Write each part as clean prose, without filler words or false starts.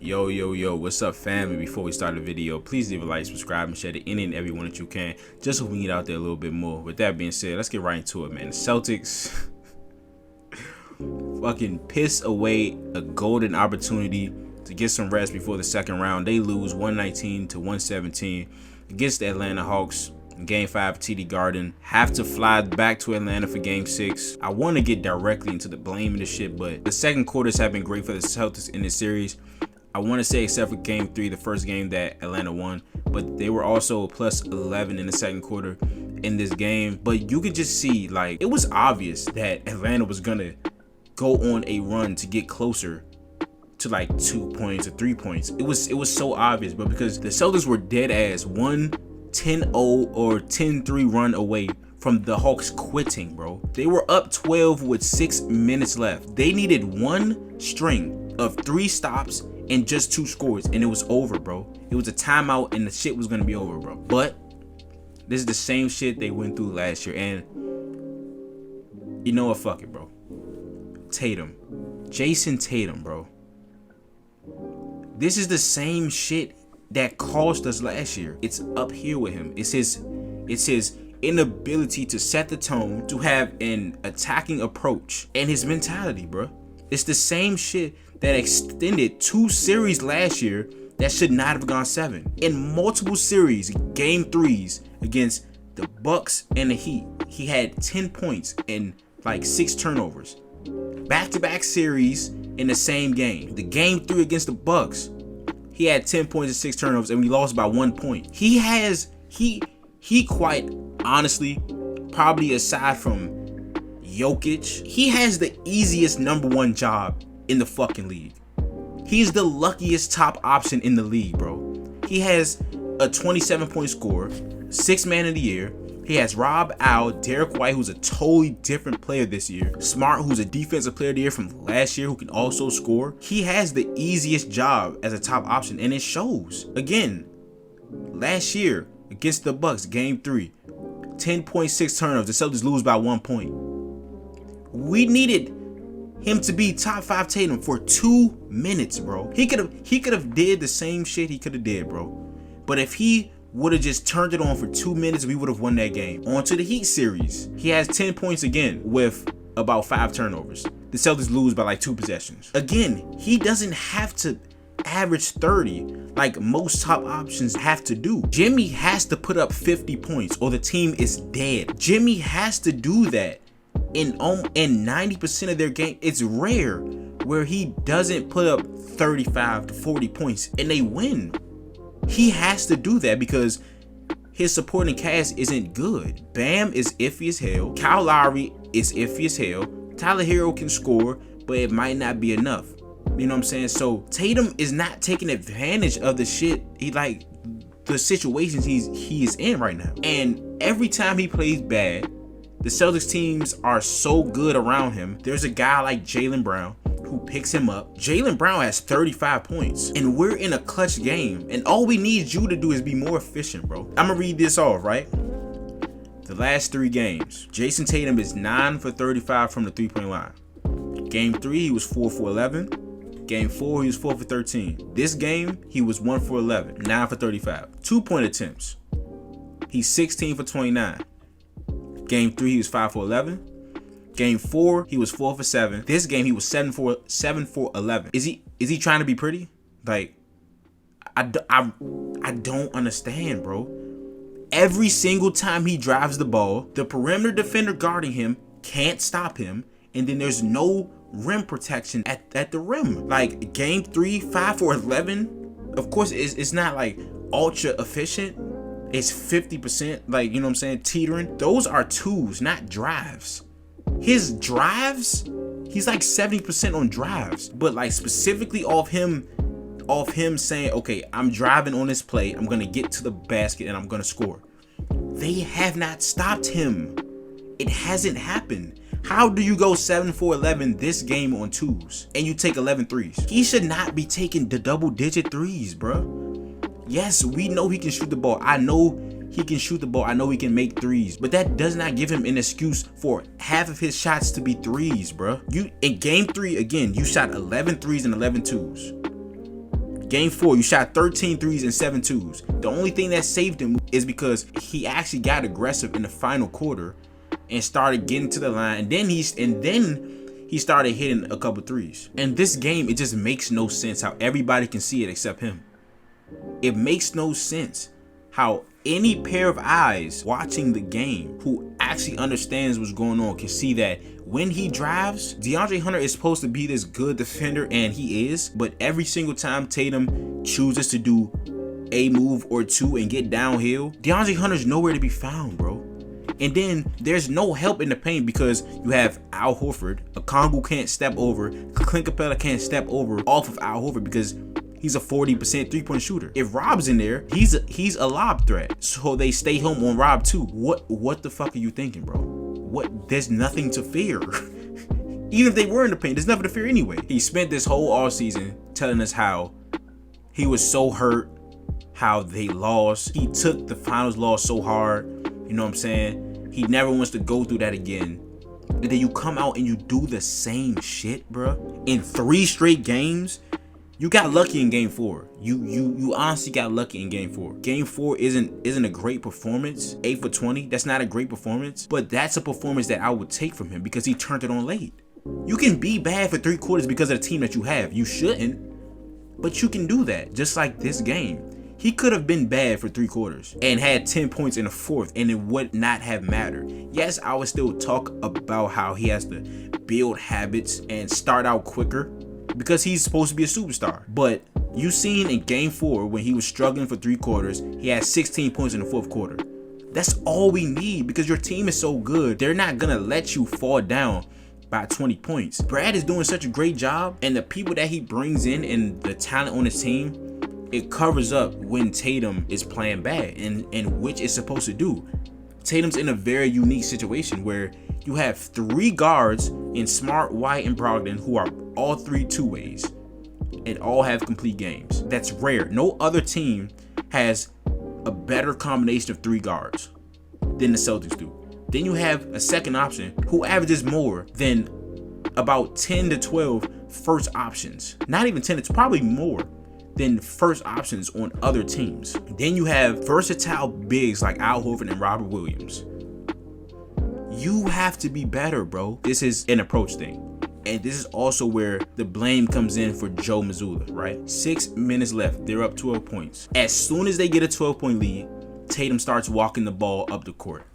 Yo, what's up, family? Before we start the video, please leave a like, subscribe, and share to any and everyone that you can, just so we can get out there a little bit more. With that being said, let's get right into it, man. The Celtics fucking piss away a golden opportunity to get some rest before the second round. They lose 119 to 117 against the Atlanta Hawks. Game 5 TD Garden. Have to fly back to Atlanta for Game 6. I want to get directly into the blame of this shit, but the second quarters have been great for the Celtics in this series. I want to say except for Game 3, the first game that Atlanta won, but they were also plus 11 in the second quarter in this game. But you could just see, like, it was obvious that Atlanta was going to go on a run to get closer to like 2 points or 3 points. It was so obvious, but because the Celtics were dead ass 10-0 or 10-3 run away from the Hawks quitting, bro. They were up 12 with 6 minutes left. They needed one string of 3 stops and just 2 scores, and it was over, bro. It was a timeout, and the shit was gonna be over, bro. But this is the same shit they went through last year, and you know what? Fuck it, bro. Tatum, Jason Tatum, bro. This is the same shit that cost us last year. It's up here with him. It's his inability to set the tone, to have an attacking approach, and his mentality, bro. It's the same shit that extended 2 series last year that should not have gone 7. In multiple series, game 3s against the Bucks and the Heat, he had 10 points and like 6 turnovers. Back-to-back series in the same game. The game 3 against the Bucks, he had 10 points and 6 turnovers, and we lost by 1 point. He quite honestly, probably aside from Jokic, he has the easiest #1 job in the fucking league. He's the luckiest top option in the league, bro. He has a 27-point score, 6th man of the year. He has Rob Al, Derek White, who's a totally different player this year. Smart, who's a defensive player of the year from last year, who can also score. He has the easiest job as a top option, and it shows. Again, last year against the Bucks, game 3, 10.6 turnovers. The Celtics lose by 1 point. We needed him to be top 5 Tatum for 2 minutes, bro. He could have did the same shit he could have did, bro. But if he would have just turned it on for 2 minutes, we would have won that game. On to the Heat series. He has 10 points again with about 5 turnovers. The Celtics lose by like 2 possessions. Again, he doesn't have to average 30 like most top options have to do. Jimmy has to put up 50 points or the team is dead. Jimmy has to do that in 90% of their game. It's rare where he doesn't put up 35 to 40 points and they win. He has to do that because his supporting cast isn't good. Bam is iffy as hell. Kyle Lowry is iffy as hell. Tyler Hero can score, but it might not be enough. You know what I'm saying? So Tatum is not taking advantage of the shit the situations he is in right now. And every time he plays bad, the Celtics teams are so good around him. There's a guy like Jaylen Brown who picks him up. Jaylen Brown has 35 points, and we're in a clutch game, and all we need you to do is be more efficient, bro. I'm gonna read this off, right? The last 3 games, Jason Tatum is 9 for 35 from the 3-point line. Game 3, he was 4 for 11. Game 4, he was 4 for 13. This game, he was 1 for 11, 9 for 35. 2-point attempts, he's 16 for 29. Game 3, he was 5 for 11. Game 4, he was 4 for 7. This game, he was 7 for 11. Is he trying to be pretty? Like, I don't understand, bro. Every single time he drives the ball, the perimeter defender guarding him can't stop him, and then there's no rim protection at the rim. Like, game 3, 5 for 11. Of course, it's not like ultra efficient. It's 50%, like, you know what I'm saying, teetering. Those are 2s, not drives. His drives, he's like 70% on drives, but like specifically off him saying, okay, I'm driving on this play, I'm gonna get to the basket and I'm gonna score. They have not stopped him. It hasn't happened. How do you go 7 for 11 this game on 2s and you take 11 threes? He should not be taking the double-digit 3s, bro. Yes, we know he can shoot the ball. I know he can shoot the ball. I know he can make 3s, but that does not give him an excuse for half of his shots to be 3s, bro. You in game 3 again, you shot 11 3s and 11 2s. Game 4, you shot 13 threes and 7 twos. The only thing that saved him is because he actually got aggressive in the final quarter and started getting to the line, and then he started hitting a couple threes. And this game, it just makes no sense how everybody can see it except him. It makes no sense how any pair of eyes watching the game who actually understands what's going on can see that when he drives, DeAndre Hunter is supposed to be this good defender, and he is, but every single time Tatum chooses to do a move or two and get downhill, DeAndre Hunter's nowhere to be found, bro. And then there's no help in the paint because you have Al Horford. Okongwu can't step over. Clint Capella can't step over off of Al Horford because he's a 40% three-point shooter. If Rob's in there, he's a lob threat. So they stay home on Rob too. What the fuck are you thinking, bro? What? There's nothing to fear. Even if they were in the paint, there's nothing to fear anyway. He spent this whole offseason telling us how he was so hurt, how they lost. He took the finals loss so hard. You know what I'm saying? He never wants to go through that again. And then you come out and you do the same shit, bro. In 3 straight games, you got lucky in game 4. You honestly got lucky in game 4. Game 4 isn't a great performance. 8 for 20, that's not a great performance. But that's a performance that I would take from him because he turned it on late. You can be bad for 3 quarters because of the team that you have. You shouldn't, but you can do that. Just like this game. He could have been bad for 3 quarters and had 10 points in the 4th, and it would not have mattered. Yes, I would still talk about how he has to build habits and start out quicker because he's supposed to be a superstar. But you seen in game 4 when he was struggling for 3 quarters, he had 16 points in the 4th quarter. That's all we need because your team is so good. They're not gonna let you fall down by 20 points. Brad is doing such a great job, and the people that he brings in and the talent on his team, it covers up when Tatum is playing bad, and which it's supposed to do. Tatum's in a very unique situation where you have 3 guards in Smart, White, and Brogdon who are all 3 two-ways and all have complete games. That's rare. No other team has a better combination of 3 guards than the Celtics do. Then you have a second option who averages more than about 10 to 12 first options. Not even 10, it's probably more than first options on other teams. Then you have versatile bigs like Al Horford and Robert Williams. You have to be better, bro. This is an approach thing. And this is also where the blame comes in for Joe Mazzulla, right? 6 minutes left. They're up 12 points. As soon as they get a 12-point lead, Tatum starts walking the ball up the court.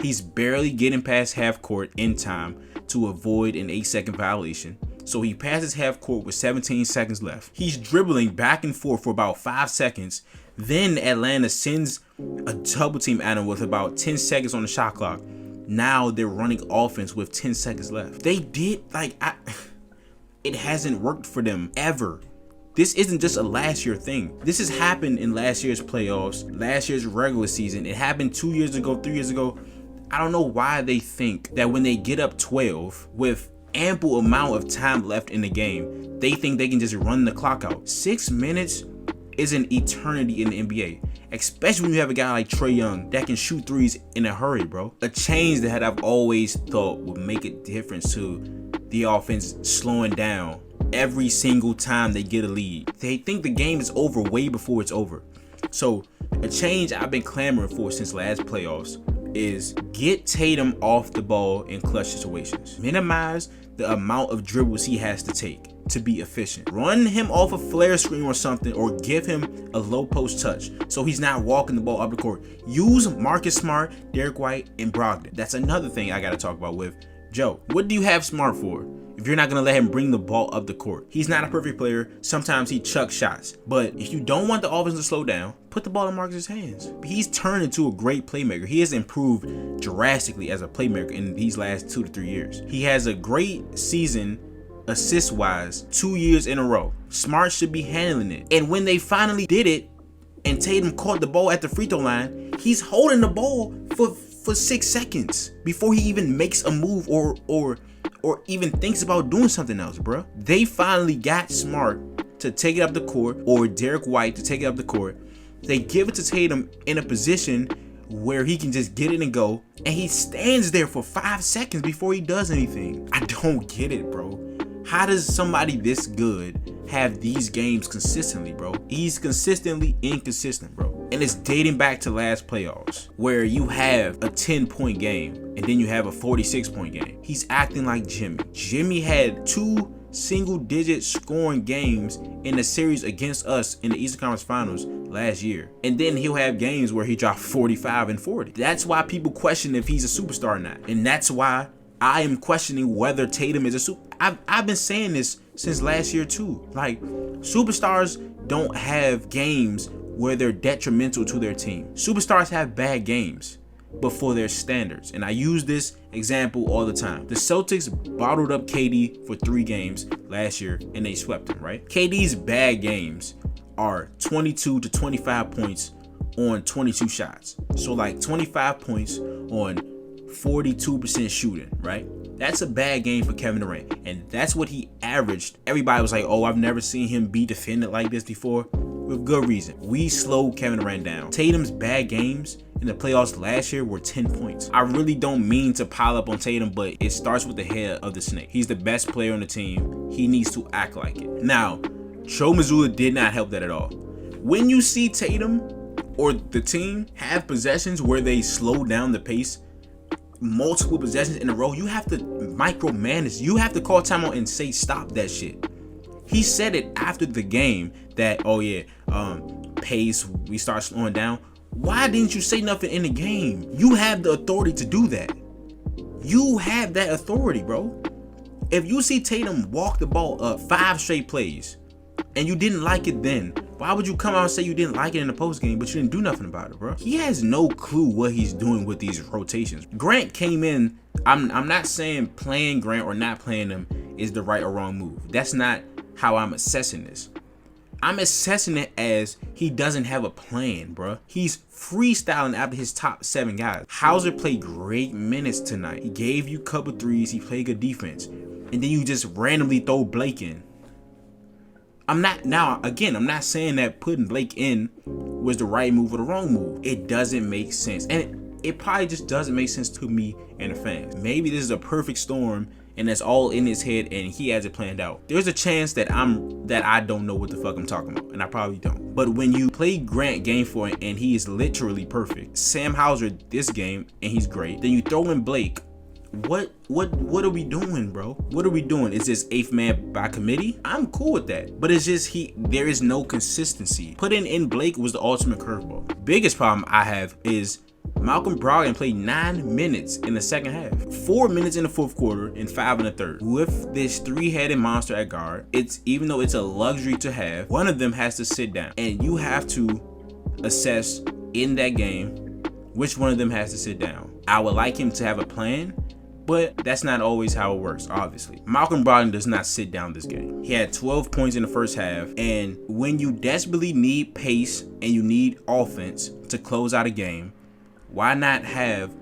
He's barely getting past half court in time to avoid an 8-second violation. So he passes half court with 17 seconds left. He's dribbling back and forth for about 5 seconds. Then Atlanta sends a double team at him with about 10 seconds on the shot clock. Now they're running offense with 10 seconds left. They did it hasn't worked for them ever. This isn't just a last year thing. This has happened in last year's playoffs, last year's regular season. It happened 2 years ago, 3 years ago. I don't know why they think that when they get up 12 with ample amount of time left in the game, they think they can just run the clock out. 6 minutes is an eternity in the NBA, especially when you have a guy like Trae Young that can shoot threes in a hurry, bro. A change that I've always thought would make a difference to the offense slowing down every single time they get a lead. They think the game is over way before it's over. So a change I've been clamoring for since last playoffs is get Tatum off the ball in clutch situations. Minimize the amount of dribbles he has to take to be efficient. Run him off a flare screen or something, or give him a low post touch so he's not walking the ball up the court. Use Marcus Smart, Derek White, and Brogdon. That's another thing I got to talk about with Joe. What do you have Smart for if you're not going to let him bring the ball up the court? He's not a perfect player. Sometimes he chucks shots. But if you don't want the offense to slow down, put the ball in Marcus's hands. He's turned into a great playmaker. He has improved drastically as a playmaker in these last 2 to 3 years. He has a great season assist-wise 2 years in a row. Smart should be handling it. And when they finally did it and Tatum caught the ball at the free throw line, he's holding the ball for 6 seconds before he even makes a move or even thinks about doing something else, bro. They finally got Smart to take it up the court, or Derek White to take it up the court. They give it to Tatum in a position where he can just get it and go, and he stands there for 5 seconds before he does anything. I don't get it, bro. How does somebody this good have these games consistently, bro. He's consistently inconsistent, bro. And it's dating back to last playoffs where you have a 10-point game and then you have a 46-point game. He's acting like Jimmy. Jimmy had 2 single-digit scoring games in the series against us in the Eastern Conference Finals last year. And then he'll have games where he dropped 45 and 40. That's why people question if he's a superstar or not. And that's why I am questioning whether Tatum is a super. I've been saying this since last year too. Like, superstars don't have games where they're detrimental to their team. Superstars have bad games, but for their standards. And I use this example all the time. The Celtics bottled up KD for 3 games last year and they swept him, right? KD's bad games are 22 to 25 points on 22 shots. So like 25 points on 42% shooting, right? That's a bad game for Kevin Durant. And that's what he averaged. Everybody was like, oh, I've never seen him be defended like this before. With good reason. We slowed Kevin Durant down. Tatum's bad games in the playoffs last year were 10 points. I really don't mean to pile up on Tatum, but it starts with the head of the snake. He's the best player on the team. He needs to act like it. Now, Joe Mazzulla did not help that at all. When you see Tatum or the team have possessions where they slow down the pace, multiple possessions in a row, you have to micromanage. You have to call timeout and say stop that shit. He said it after the game that, oh yeah, pace, we start slowing down. Why didn't you say nothing in the game? You have the authority to do that. You have that authority, bro. If you see Tatum walk the ball up 5 straight plays and you didn't like it then, why would you come out and say you didn't like it in the post game, but you didn't do nothing about it, bro? He has no clue what he's doing with these rotations. Grant came in. I'm not saying playing Grant or not playing him is the right or wrong move. That's not how I'm assessing this. I'm assessing it as he doesn't have a plan, bro. He's freestyling after his top 7 guys. Hauser played great minutes tonight. He gave you a couple threes. He played good defense. And then you just randomly throw Blake in. I'm not saying that putting Blake in was the right move or the wrong move. It doesn't make sense. And it probably just doesn't make sense to me and the fans. Maybe this is a perfect storm and that's all in his head and he has it planned out. There's a chance that I don't know what the fuck I'm talking about, and I probably don't. But when you play Grant game 4 and he is literally perfect, Sam Hauser this game and he's great, then you throw in Blake. What are we doing, bro? What are we doing? Is this 8th man by committee? I'm cool with that. But it's just there is no consistency. Putting in Blake was the ultimate curveball. Biggest problem I have is Malcolm Brogdon played 9 minutes in the second half, 4 minutes in the fourth quarter, and 5 in the third. With this 3-headed monster at guard, even though it's a luxury to have, one of them has to sit down. And you have to assess in that game which one of them has to sit down. I would like him to have a plan, but that's not always how it works, obviously. Malcolm Brogdon does not sit down this game. He had 12 points in the first half, and when you desperately need pace and you need offense to close out a game, why not have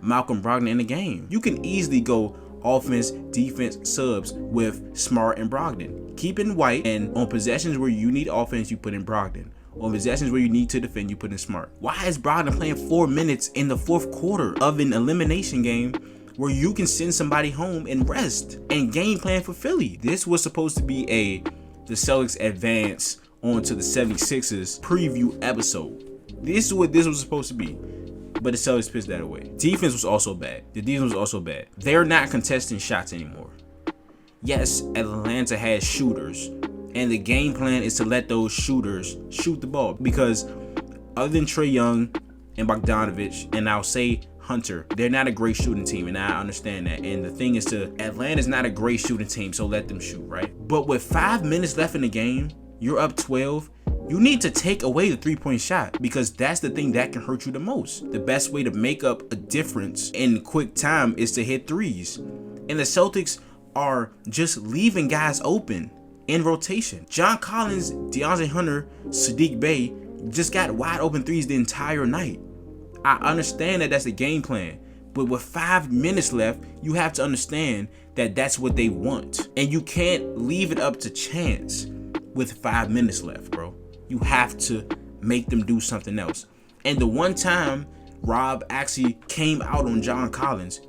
Malcolm Brogdon in the game? You can easily go offense, defense, subs with Smart and Brogdon. Keep in White, and on possessions where you need offense, you put in Brogdon. On possessions where you need to defend, you put in Smart. Why is Brogdon playing 4 minutes in the fourth quarter of an elimination game where you can send somebody home and rest and game plan for Philly? This was supposed to be the Celtics advance onto the 76ers preview episode. This is what this was supposed to be. But the Celtics pissed that away. Defense was also bad. The defense was also bad. They're not contesting shots anymore. Yes, Atlanta has shooters, and the game plan is to let those shooters shoot the ball, because other than Trae Young and Bogdanovich, and I'll say Hunter, they're not a great shooting team, and I understand that. And the thing is, Atlanta's not a great shooting team, so let them shoot, right? But with 5 minutes left in the game, you're up 12. You need to take away the 3-point shot, because that's the thing that can hurt you the most. The best way to make up a difference in quick time is to hit threes. And the Celtics are just leaving guys open in rotation. John Collins, DeAndre Hunter, Sadiq Bey just got wide open threes the entire night. I understand that that's the game plan, but with 5 minutes left, you have to understand that that's what they want. And you can't leave it up to chance with 5 minutes left, bro. You have to make them do something else. And the one time Rob actually came out on John Collins,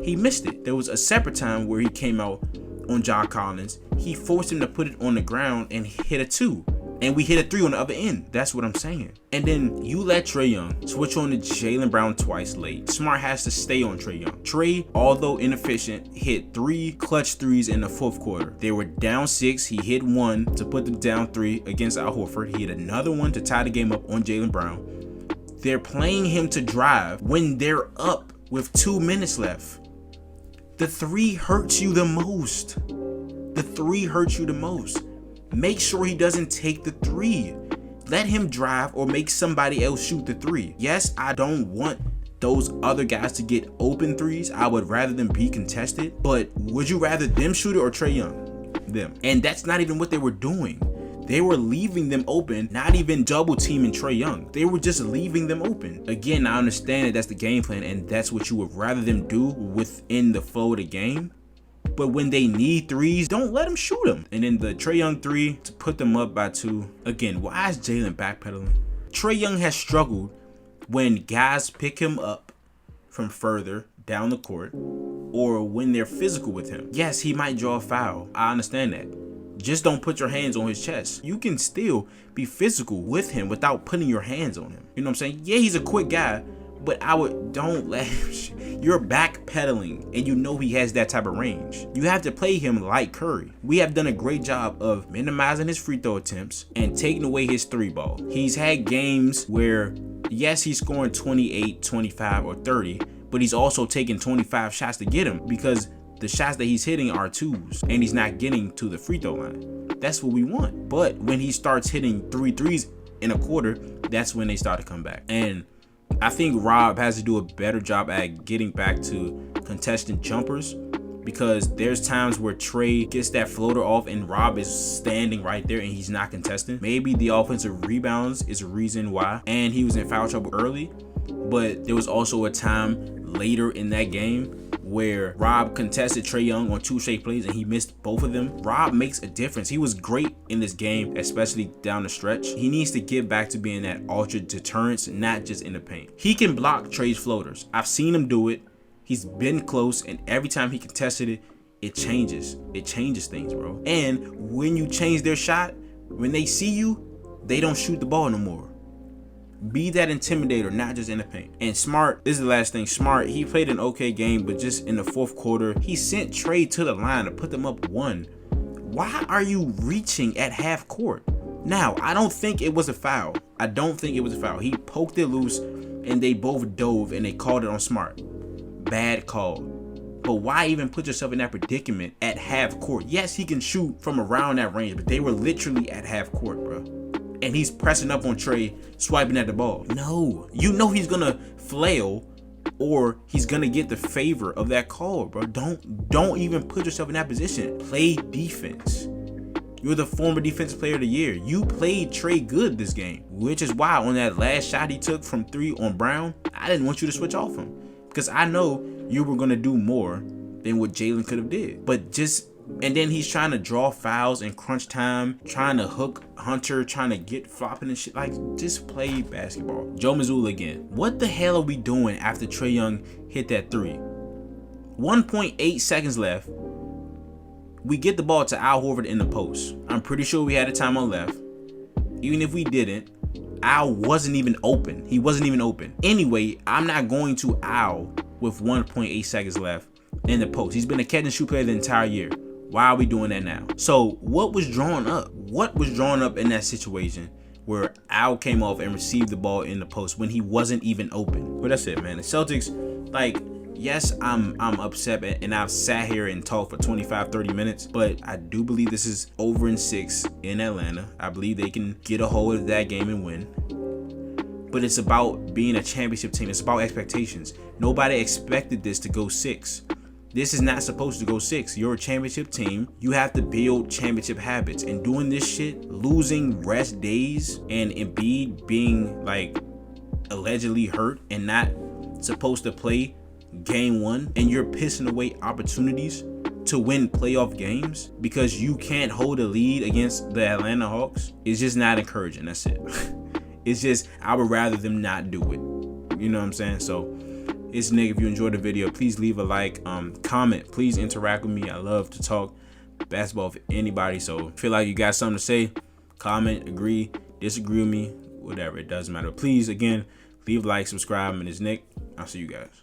he missed it. There was a separate time where he came out on John Collins, he forced him to put it on the ground and hit a 2. And we hit a 3 on the other end. That's what I'm saying. And then you let Trae Young switch on to Jaylen Brown twice late. Smart has to stay on Trae Young. Trae, although inefficient, hit 3 clutch threes in the fourth quarter. They were down 6. He hit 1 to put them down 3 against Al Horford. He hit another one to tie the game up on Jaylen Brown. They're playing him to drive when they're up with 2 minutes left. The 3 hurts you the most. The 3 hurts you the most. Make sure he doesn't take the 3. Let him drive or make somebody else shoot the 3. Yes, I don't want those other guys to get open 3s. I would rather them be contested. But would you rather them shoot it or Trae Young? Them. And that's not even what they were doing. They were leaving them open, not even double teaming Trae Young. They were just leaving them open. Again, I understand that that's the game plan and that's what you would rather them do within the flow of the game. But when they need 3s, don't let them shoot them. And then the Trae Young 3 to put them up by 2. Again, why is Jaylen backpedaling? Trae Young has struggled when guys pick him up from further down the court or when they're physical with him. Yes, he might draw a foul. I understand that. Just don't put your hands on his chest. You can still be physical with him without putting your hands on him. You know what I'm saying? Yeah, he's a quick guy, but don't let him. You're backpedaling, and you know he has that type of range. You have to play him like Curry. We have done a great job of minimizing his free throw attempts and taking away his 3 ball. He's had games where, yes, he's scoring 28, 25, or 30, but he's also taking 25 shots to get him because the shots that he's hitting are 2s, and he's not getting to the free throw line. That's what we want. But when he starts hitting 3 threes in a quarter, that's when they start to come back. And I think Rob has to do a better job at getting back to contesting jumpers because there's times where Trae gets that floater off and Rob is standing right there and he's not contesting. Maybe the offensive rebounds is a reason why, and he was in foul trouble early, but there was also a time later in that game where Rob contested Trae Young on 2 straight plays and he missed both of them. Rob makes a difference. He was great in this game, especially down the stretch. He needs to get back to being that ultra deterrence, not just in the paint. He can block Trae's floaters. I've seen him do it. He's been close, and every time he contested it, it changes. It changes things, bro. And when you change their shot, when they see you, they don't shoot the ball no more. Be that intimidator, not just in the paint. And Smart, this is the last thing. Smart, he played an okay game, but just in the fourth quarter, he sent Trae to the line to put them up 1. Why are you reaching at half court? Now, I don't think it was a foul. I don't think it was a foul. He poked it loose, and they both dove, and they called it on Smart. Bad call. But why even put yourself in that predicament at half court? Yes, he can shoot from around that range, but they were literally at half court, bro. And he's pressing up on Trae, swiping at the ball. No, you know he's gonna flail or he's gonna get the favor of that call, bro. Don't even put yourself in that position. Play defense. You're the former defensive player of the year. You played Trae good this game, which is why on that last shot he took from 3 on Brown, I didn't want you to switch off him because I know you were gonna do more than what Jaylen could have did. And then he's trying to draw fouls in crunch time, trying to hook Hunter, trying to get flopping and shit. Like, just play basketball. Joe Mazzulla again. What the hell are we doing after Trae Young hit that 3? 1.8 seconds left. We get the ball to Al Horford in the post. I'm pretty sure we had a timeout left. Even if we didn't, Al wasn't even open. He wasn't even open. Anyway, I'm not going to Al with 1.8 seconds left in the post. He's been a catch and shoot player the entire year. Why are we doing that now? So what was drawn up? What was drawn up in that situation where Al came off and received the ball in the post when he wasn't even open? But that's it, man. The Celtics, like, yes, I'm upset and I've sat here and talked for 25-30 minutes, but I do believe this is over in 6 in Atlanta. I believe they can get a hold of that game and win. But it's about being a championship team. It's about expectations. Nobody expected this to go 6. This is not supposed to go 6. You're a championship team. You have to build championship habits. And doing this shit, losing rest days, and Embiid being like allegedly hurt and not supposed to play game 1, and you're pissing away opportunities to win playoff games because you can't hold a lead against the Atlanta Hawks, is just not encouraging. That's it. It's just, I would rather them not do it. You know what I'm saying? So it's Nick. If you enjoyed the video, please leave a like, comment, please interact with me. I love to talk. basketball for anybody. So feel like you got something to say, comment, agree, disagree with me, whatever, it doesn't matter. Please, again, leave a like, subscribe. My name is Nick. I'll see you guys.